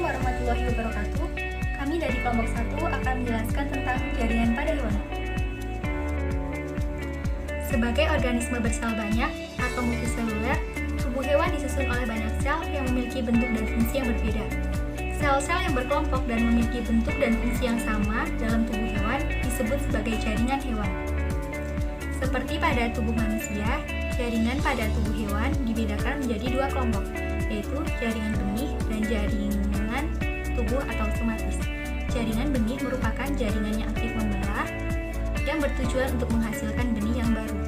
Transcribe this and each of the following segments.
warahmatullahi wabarakatuh. Kami dari kelompok 1 akan menjelaskan tentang jaringan pada hewan. Sebagai organisme bersel banyak atau multiseluler, tubuh hewan disusun oleh banyak sel yang memiliki bentuk dan fungsi yang berbeda. Sel-sel yang berkelompok dan memiliki bentuk dan fungsi yang sama dalam tubuh hewan disebut sebagai jaringan hewan. Seperti pada tubuh manusia, jaringan pada tubuh hewan dibedakan menjadi dua kelompok, yaitu jaringan benih dan jaringan tubuh atau somatis. Jaringan benih merupakan jaringan yang aktif membelah yang bertujuan untuk menghasilkan benih yang baru.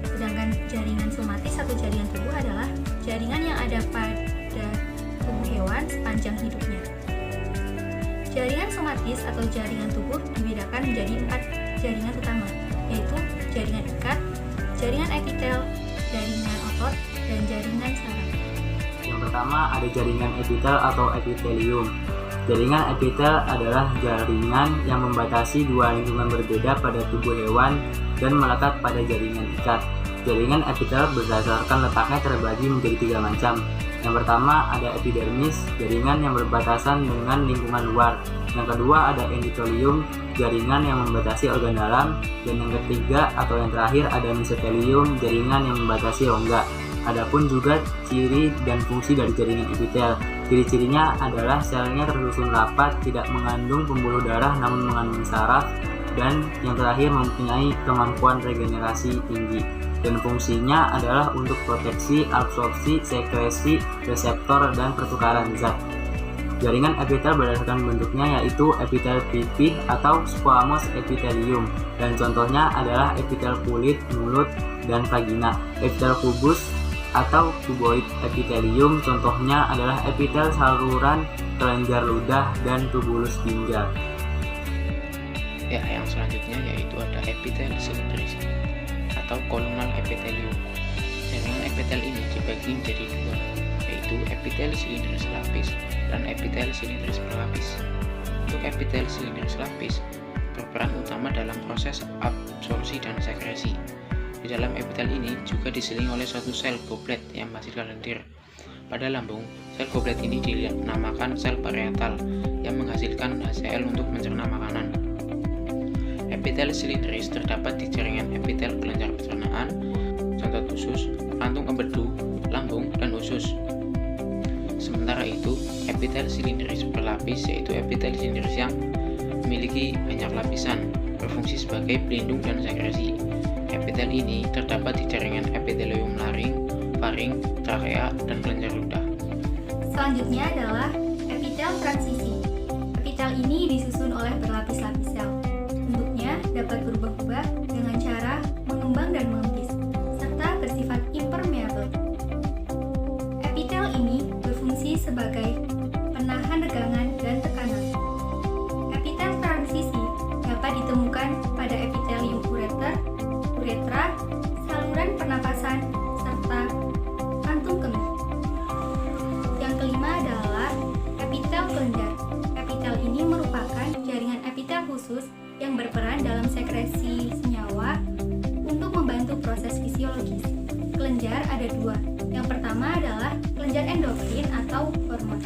Sedangkan jaringan somatis atau jaringan tubuh adalah jaringan yang ada pada tubuh hewan sepanjang hidupnya. Jaringan somatis atau jaringan tubuh dibedakan menjadi 4 jaringan utama, yaitu jaringan ikat, jaringan epitel, jaringan otot, dan jaringan saraf. Yang pertama ada jaringan epitel atau epitelium. Jaringan epitel adalah jaringan yang membatasi dua lingkungan berbeda pada tubuh hewan dan melekat pada jaringan ikat. Jaringan epitel berdasarkan letaknya terbagi menjadi 3 macam. Yang pertama ada epidermis, jaringan yang berbatasan dengan lingkungan luar. Yang kedua ada endotelium, jaringan yang membatasi organ dalam. Dan yang ketiga atau yang terakhir ada mesotelium, jaringan yang membatasi rongga. Adapun juga ciri dan fungsi dari jaringan epitel. Ciri-cirinya adalah selnya tersusun rapat, tidak mengandung pembuluh darah namun mengandung saraf, dan yang terakhir mempunyai kemampuan regenerasi tinggi. Dan fungsinya adalah untuk proteksi, absorpsi, sekresi, reseptor, dan pertukaran zat. Jaringan epitel berdasarkan bentuknya yaitu epitel pipih atau squamous epithelium, dan contohnya adalah epitel kulit, mulut, dan vagina. Epitel kubus atau kuboid epithelium contohnya adalah epitel saluran kelenjar ludah dan tubulus ginjal. Ya, yang selanjutnya yaitu ada epitel silindris atau columnar epithelium. Jaringan epitel ini dibagi menjadi dua, yaitu epitel silindris lapis dan epitel silindris berlapis. Untuk epitel silindris lapis berperan utama dalam proses absorpsi dan sekresi. Di dalam epitel ini juga diselingi oleh suatu sel goblet yang menghasilkan lendir. Pada lambung, sel goblet ini dinamakan sel parietal yang menghasilkan HCl untuk mencerna makanan. Epitel silindris terdapat di jaringan epitel kelenjar pencernaan, contoh usus, kantung empedu, lambung, dan usus. Sementara itu, epitel silindris berlapis yaitu epitel silindris yang memiliki banyak lapisan, berfungsi sebagai pelindung dan sekresi. Epitel ini terdapat di jaringan epitelium laring, faring, trakea, dan kelenjar ludah. Selanjutnya adalah epitel transisi. Epitel ini disusun oleh berlapis-lapis sel. Bentuknya dapat berubah-ubah dengan cara mengembang dan mengempis, serta bersifat impermeable. Epitel ini berfungsi sebagai penahan regangan dan tekanan. Epitel transisi dapat ditemukan pada epitelium uretra, saluran pernapasan, serta kantung kemih. Yang kelima adalah epitel kelenjar. Epitel ini merupakan jaringan epitel khusus yang berperan dalam sekresi senyawa untuk membantu proses fisiologis. Kelenjar ada dua. Yang pertama adalah kelenjar endokrin atau hormon.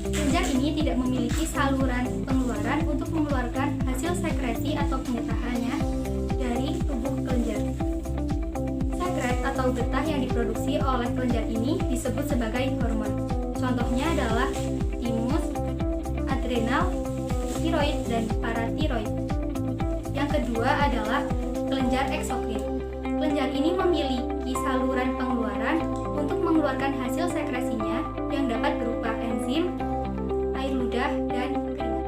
Kelenjar ini tidak memiliki saluran pengeluaran untuk mengeluarkan hasil sekresi atau pengetahannya dari tubuh kelenjar. Sekret atau getah yang diproduksi oleh kelenjar ini disebut sebagai hormon. Contohnya adalah timus, adrenal, tiroid, dan paratiroid. Yang kedua adalah kelenjar eksokrin. Kelenjar ini memiliki saluran pengeluaran untuk mengeluarkan hasil sekresinya yang dapat berupa enzim, air ludah, dan keringat.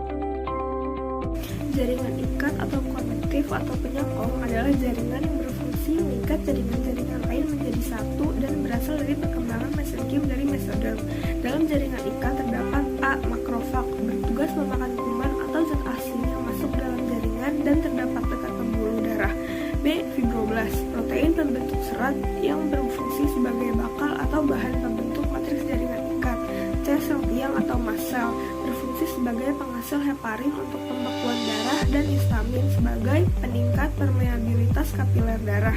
Jaringan ikat atau konektif atau penyokong adalah jaringan yang berfungsi mengikat jaringan-jaringan lain menjadi satu dan berasal dari perkembangan mesenkium dari mesoderm. Dalam jaringan ikat terdapat A. makrofag, bertugas memakan kuman atau zat asing yang masuk dalam jaringan dan terdapat dekat pembuluh darah. B. fibroblast, protein pembentuk serat yang berfungsi sebagai bakal atau bahan pembentuk matriks jaringan ikat. C. sel tiang atau mast cell, berfungsi sebagai penghasil heparin untuk pembekuan darah dan histamin sebagai peningkat permeabilitas kapiler darah.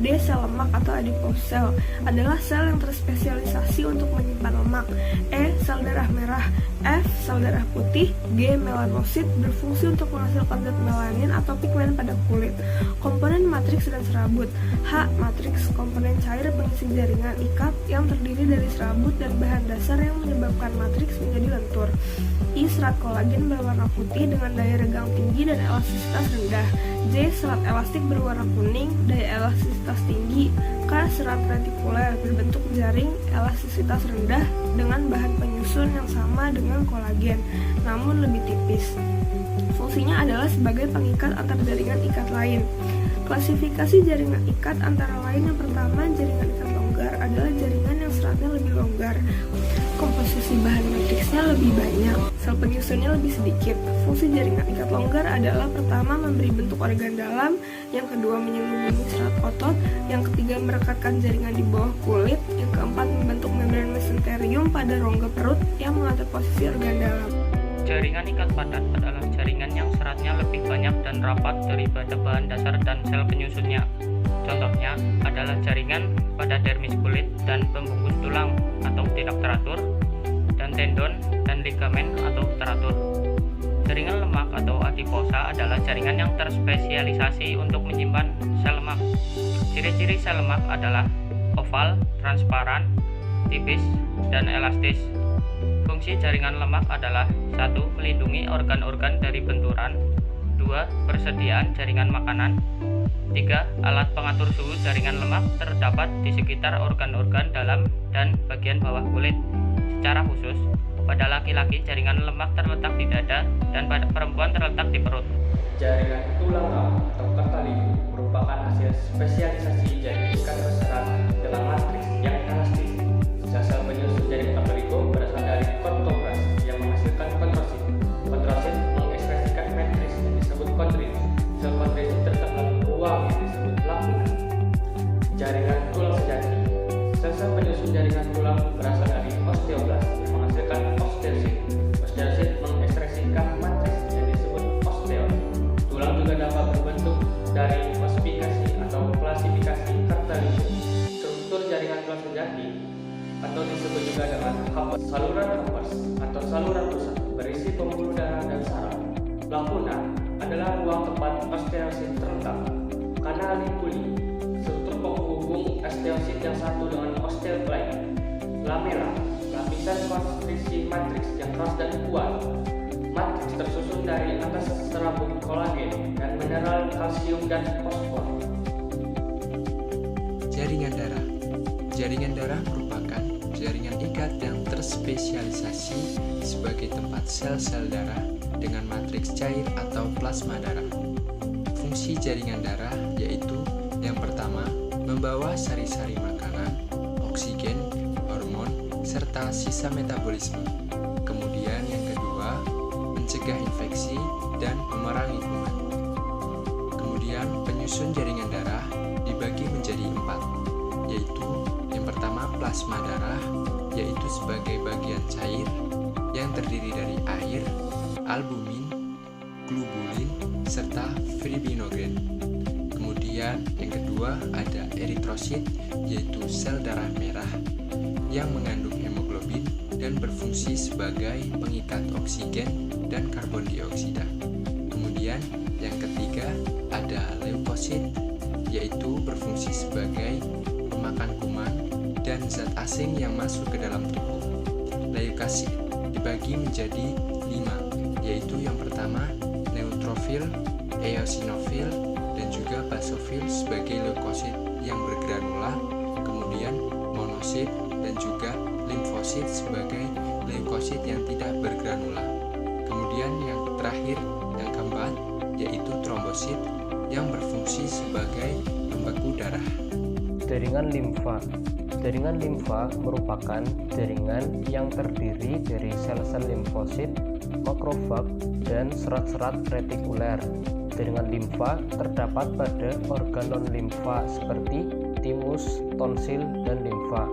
D. Sel lemak atau adipose cell adalah sel yang terspesialisasi untuk menyimpan lemak. E. Sel darah merah. F. Sel darah putih. G. Melanosit berfungsi untuk menghasilkan zat melanin atau pigmen pada kulit. Komponen matriks dan serabut. H. Matriks, komponen cair pengisi jaringan ikat yang terdiri dari serabut dan bahan dasar yang menyebabkan matriks menjadi lentur. I. Serat kolagen berwarna putih dengan daya regang tinggi dan elastisitas rendah. J. Serat elastik berwarna kuning, daya elastisitas tinggi. K. Serat retikuler berbentuk jaring, elastisitas rendah dengan bahan penyusun yang sama dengan kolagen, namun lebih tipis. Fungsinya adalah sebagai pengikat antar jaringan ikat lain. Klasifikasi jaringan ikat antara lain yang pertama, jaringan ikat longgar adalah jaringan yang seratnya lebih longgar. Komposisi bahan matriksnya lebih banyak, sel penyusunnya lebih sedikit. Fungsi jaringan ikat longgar adalah pertama, memberi bentuk organ dalam, yang kedua, menyembunyikan serat otot, yang ketiga, merekatkan jaringan di bawah kulit, yang keempat, membentuk membran mesenterium pada rongga perut yang mengatur posisi organ dalam. Jaringan ikat padat adalah jaringan yang seratnya lebih banyak dan rapat daripada bahan dasar dan sel penyusunnya. Contohnya adalah jaringan pada dermis kulit dan pembungkus tulang atau tidak teratur, dan tendon dan ligamen atau teratur. Jaringan lemak atau adiposa adalah jaringan yang terspesialisasi untuk menyimpan sel lemak. Ciri-ciri sel lemak adalah oval, transparan, tipis, dan elastis. Fungsi jaringan lemak adalah 1. Melindungi organ-organ dari benturan. 2. Persediaan jaringan makanan. 3. Alat pengatur suhu jaringan lemak terdapat di sekitar organ-organ dalam dan bagian bawah kulit. Secara khusus, pada laki-laki jaringan lemak terletak di dada dan pada perempuan terletak di perut. Jaringan tulang atau kartalium merupakan hasil spesialisasi jaringan ikat berserat dengan matriks yang elastis. Sel penyusun jaringan kartalium berasal dari kortobras yang menghasilkan kontrosit. Kontrosit mengekspresikan matriks yang disebut kondrit. Sel kondrit terdapat ruang yang disebut lakuna. Jaringan tulang sejati. Sel penyusun jaringan tulang berasal dari osteoblas yang menghasilkan osteosit. Osteosit mengekspresikan matriks yang disebut osteon. Tulang juga dapat berbentuk dari ossifikasi atau klasifikasi kartalium. Struktur jaringan tulang sejati atau disebut juga dengan saluran Hampers atau saluran pusat berisi pembuluh darah dan saraf. Lakuna adalah ruang tempat osteosit terletak. Canaliculi, struktur penghubung osteosit yang satu dengan osteot lain. Lamella, lapisan konstriksi matriks yang keras dan kuat. Matriks tersusun dari atas serabut kolagen dan mineral kalsium dan fosfor. Jaringan darah. Jaringan darah merupakan jaringan ikat yang terspesialisasi sebagai tempat sel-sel darah dengan matriks cair atau plasma darah. Fungsi jaringan darah yaitu yang pertama, membawa sari-sari makanan, oksigen, hormon, serta sisa metabolisme. Kemudian yang kedua, mencegah infeksi dan memerangi kuman. Kemudian penyusun jaringan darah dibagi menjadi 4, yaitu yang pertama plasma darah, yaitu sebagai bagian cair yang terdiri dari air, albumin, globulin, serta fibrinogen. Kemudian yang kedua ada eritrosit, yaitu sel darah merah yang mengandung hemoglobin dan berfungsi sebagai pengikat oksigen dan karbon dioksida. Kemudian yang ketiga ada leukosit, yaitu berfungsi sebagai pemakan kuman dan zat asing yang masuk ke dalam tubuh. Leukosit dibagi menjadi 5, yaitu yang pertama neutrofil, eosinofil, dan juga basofil sebagai leukosit yang bergranula, kemudian monosit dan juga limfosit sebagai leukosit yang tidak bergranula. Kemudian yang terakhir, yang keempat, yaitu trombosit yang berfungsi sebagai pembeku darah. Jaringan limfa. Jaringan limfa merupakan jaringan yang terdiri dari sel-sel limfosit, makrofag, dan serat-serat retikuler. Jaringan limfa terdapat pada organ non-limfa seperti timus, tonsil, dan limfa.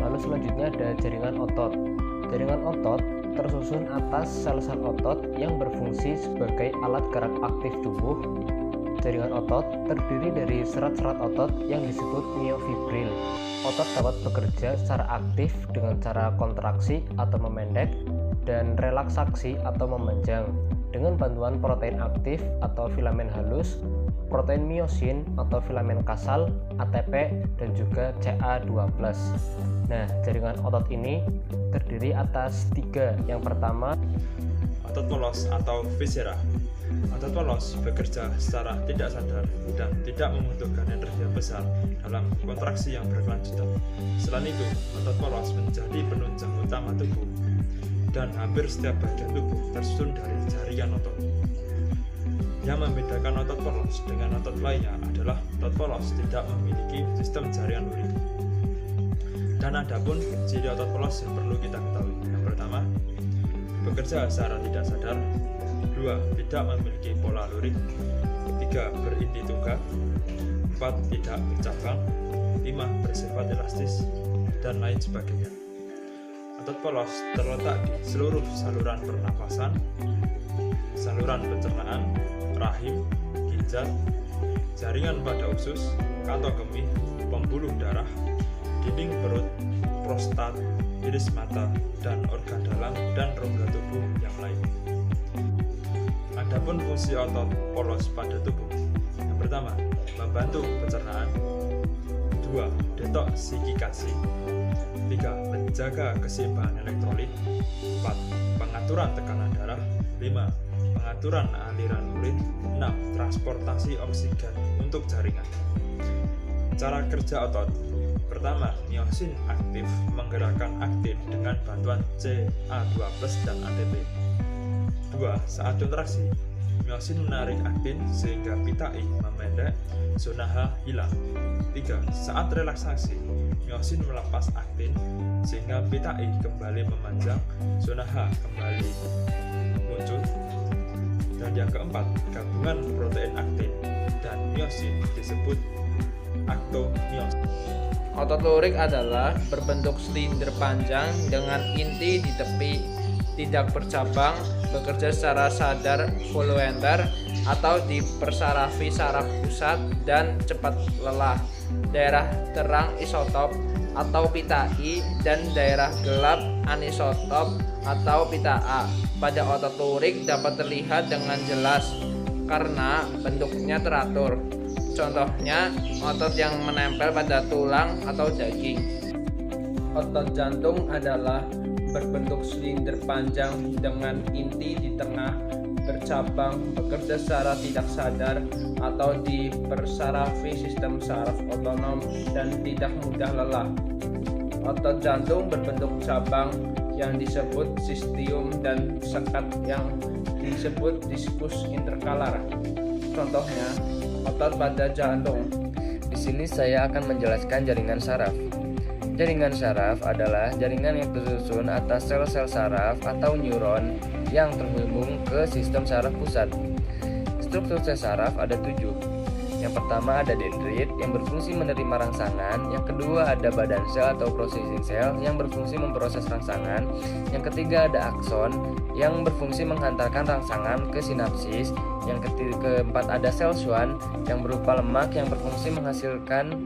Lalu selanjutnya ada jaringan otot. Jaringan otot tersusun atas sel-sel otot yang berfungsi sebagai alat gerak aktif tubuh. Jaringan otot terdiri dari serat-serat otot yang disebut miofibril. Otot dapat bekerja secara aktif dengan cara kontraksi atau memendek dan relaksasi atau memanjang dengan bantuan protein aktif atau filamen halus, protein miosin atau filamen kasal, ATP, dan juga CA2+. Nah, jaringan otot ini terdiri atas 3. Yang pertama, otot polos atau viscera. Otot polos bekerja secara tidak sadar dan tidak membutuhkan energi yang besar dalam kontraksi yang berkelanjutan. Selain itu, otot polos menjadi penunjang utama tubuh dan hampir setiap bagian tubuh tersusun dari jaringan otot. Yang membedakan otot polos dengan otot lainnya adalah otot polos tidak memiliki sistem jaringan lurik. Dan ada pun ciri otot polos yang perlu kita ketahui. Yang pertama, bekerja secara tidak sadar. 2. Tidak memiliki pola lurik. 3. Berinti tunggal. 4. Tidak bercabang. 5. Bersifat elastis, dan lain sebagainya. Otot polos terletak di seluruh saluran pernafasan, saluran pencernaan, rahim, ginjal, jaringan pada usus, kantong kemih, pembuluh darah, dinding perut, prostat, iris mata, dan organ dalam dan rongga tubuh yang lain. Adapun fungsi otot polos pada tubuh. Yang pertama, membantu pencernaan. 2. Detoksifikasi. 3. Menjaga keseimbangan elektrolit. 4. Pengaturan tekanan darah. 5. Pengaturan aliran urin. 6. Transportasi oksigen untuk jaringan. Cara kerja otot. Pertama, miosin aktif menggerakkan aktin dengan bantuan CA2+ dan ATP. 2. Saat kontraksi, miosin menarik aktin sehingga pita I memendek, zona H hilang. 3. Saat relaksasi, miosin melepas aktin sehingga pita I kembali memanjang, zona H kembali muncul. Dan yang keempat, gabungan protein aktin dan miosin disebut aktomiosin. Otot lurik adalah berbentuk silinder panjang dengan inti di tepi, tidak bercabang, bekerja secara sadar volunter atau dipersarafi saraf pusat dan cepat lelah. Daerah terang isotop atau pita I dan daerah gelap anisotop atau pita A pada otot lurik dapat terlihat dengan jelas karena bentuknya teratur. Contohnya, otot yang menempel pada tulang atau daging. Otot jantung adalah berbentuk silinder panjang dengan inti di tengah, bercabang, bekerja secara tidak sadar atau dipersarafi sistem saraf otonom dan tidak mudah lelah. Otot jantung berbentuk cabang yang disebut sistium dan sekat yang disebut diskus interkalar. Contohnya, otot pada jantung. Di sini saya akan menjelaskan jaringan saraf. Jaringan saraf adalah jaringan yang tersusun atas sel-sel saraf atau neuron yang terhubung ke sistem saraf pusat. Struktur sel saraf ada 7. Yang pertama ada dendrit yang berfungsi menerima rangsangan. Yang kedua ada badan sel atau processing cell yang berfungsi memproses rangsangan. Yang ketiga ada akson yang berfungsi menghantarkan rangsangan ke sinapsis. Yang keempat ada sel Schwann yang berupa lemak yang berfungsi menghasilkan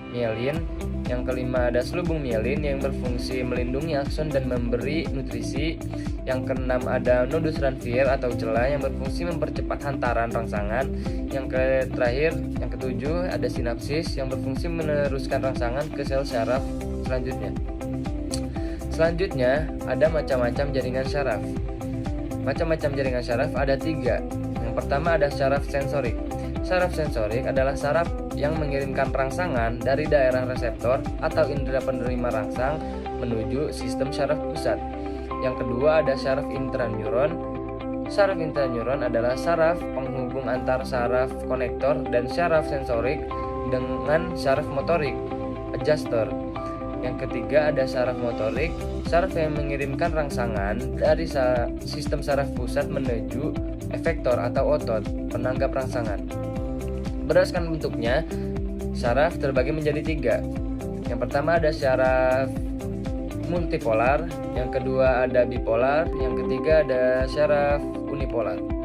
mielin. Yang kelima ada selubung mielin yang berfungsi melindungi akson dan memberi nutrisi. Yang keenam ada nodus Ranvier atau celah yang berfungsi mempercepat hantaran rangsangan. Yang terakhir, yang ketujuh ada sinapsis yang berfungsi meneruskan rangsangan ke sel saraf selanjutnya. Selanjutnya ada macam-macam jaringan saraf. Macam-macam jaringan saraf ada 3. Yang pertama ada saraf sensorik. Saraf sensorik adalah saraf yang mengirimkan rangsangan dari daerah reseptor atau indera penerima rangsang menuju sistem saraf pusat. Yang kedua ada saraf intraneuron. Saraf intraneuron adalah saraf penghubung antar saraf konektor dan saraf sensorik dengan saraf motorik, adjuster. Yang ketiga ada saraf motorik, saraf yang mengirimkan rangsangan dari sistem saraf pusat menuju efektor atau otot penanggap rangsangan. Berdasarkan bentuknya, saraf terbagi menjadi 3. Yang pertama ada saraf multipolar, yang kedua ada bipolar, yang ketiga ada syaraf unipolar.